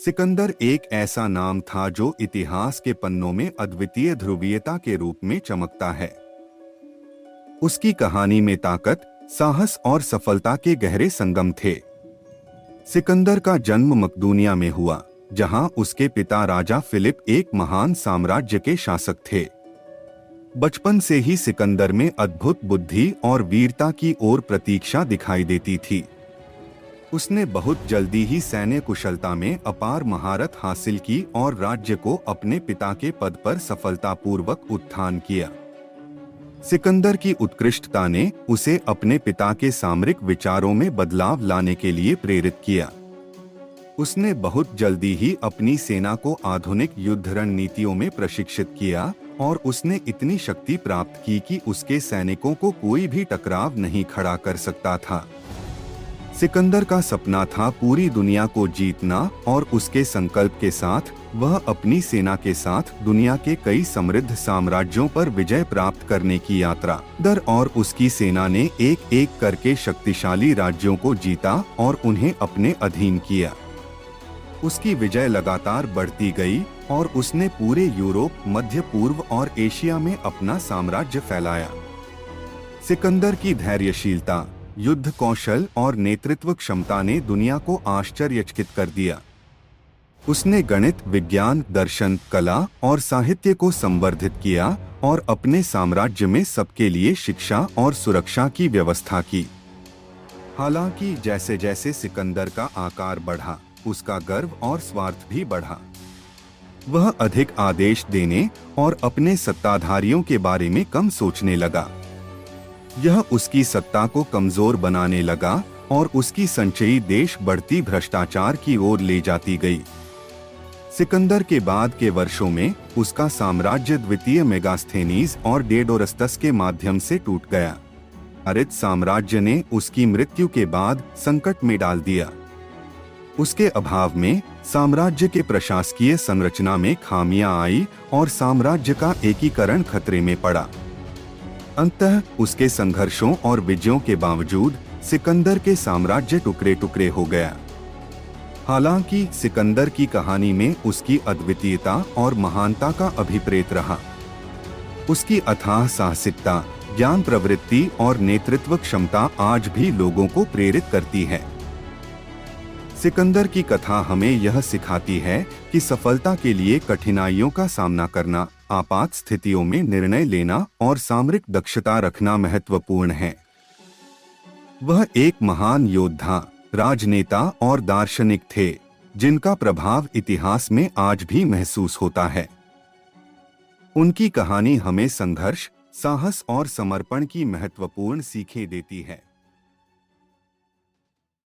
सिकंदर एक ऐसा नाम था जो इतिहास के पन्नों में अद्वितीय ध्रुवीयता के रूप में चमकता है। उसकी कहानी में ताकत, साहस और सफलता के गहरे संगम थे। सिकंदर का जन्म मकदूनिया में हुआ, जहां उसके पिता राजा फिलिप एक महान साम्राज्य के शासक थे। बचपन से ही सिकंदर में अद्भुत बुद्धि और वीरता की ओर प्रतीक्षा दिखाई देती थी। उसने बहुत जल्दी ही सैन्य कुशलता में अपार महारत हासिल की और राज्य को अपने पिता के पद पर सफलतापूर्वक उत्थान किया। सिकंदर की उत्कृष्टता ने उसे अपने पिता के सामरिक विचारों में बदलाव लाने के लिए प्रेरित किया। उसने बहुत जल्दी ही अपनी सेना को आधुनिक युद्ध रणनीतियों में प्रशिक्षित किया और उसने इतनी शक्ति प्राप्त की कि उसके सैनिकों को कोई भी टकराव नहीं खड़ा कर सकता था। सिकंदर का सपना था पूरी दुनिया को जीतना और उसके संकल्प के साथ वह अपनी सेना के साथ दुनिया के कई समृद्ध साम्राज्यों पर विजय प्राप्त करने की यात्रा दर और उसकी सेना ने एक एक करके शक्तिशाली राज्यों को जीता और उन्हें अपने अधीन किया। उसकी विजय लगातार बढ़ती गई और उसने पूरे यूरोप, मध्य पूर्व और एशिया में अपना साम्राज्य फैलाया। सिकंदर की धैर्यशीलता, युद्ध कौशल और नेतृत्व क्षमता ने दुनिया को आश्चर्यचकित कर दिया। उसने गणित, विज्ञान, दर्शन, कला और साहित्य को संवर्धित किया और अपने साम्राज्य में सबके लिए शिक्षा और सुरक्षा की व्यवस्था की। हालांकि जैसे जैसे सिकंदर का आकार बढ़ा, उसका गर्व और स्वार्थ भी बढ़ा। वह अधिक आदेश देने और अपने सत्ताधारियों के बारे में कम सोचने लगा। यह उसकी सत्ता को कमजोर बनाने लगा और उसकी संचयी देश बढ़ती भ्रष्टाचार की ओर ले जाती गई। सिकंदर के बाद के वर्षों में उसका साम्राज्य द्वितीय मेगास्थेनीज और डेडोरस्तस के माध्यम से टूट गया। हरित साम्राज्य ने उसकी मृत्यु के बाद संकट में डाल दिया। उसके अभाव में साम्राज्य के प्रशासकीय संरचना में खामियां आई और साम्राज्य का एकीकरण खतरे में पड़ा। अंततः उसके संघर्षों और विजयों के बावजूद सिकंदर के साम्राज्य टुकड़े टुकड़े हो गया। हालांकि सिकंदर की कहानी में उसकी अद्वितीयता और महानता का अभिप्रेत रहा। उसकी अथाह साहसिकता, ज्ञान प्रवृत्ति और नेतृत्व क्षमता आज भी लोगों को प्रेरित करती है। सिकंदर की कथा हमें यह सिखाती है कि सफलता के लिए कठिनाइयों का सामना करना, आपात स्थितियों में निर्णय लेना और सामरिक दक्षता रखना महत्वपूर्ण है। वह एक महान योद्धा, राजनेता और दार्शनिक थे, जिनका प्रभाव इतिहास में आज भी महसूस होता है। उनकी कहानी हमें संघर्ष, साहस और समर्पण की महत्वपूर्ण सीखें देती है।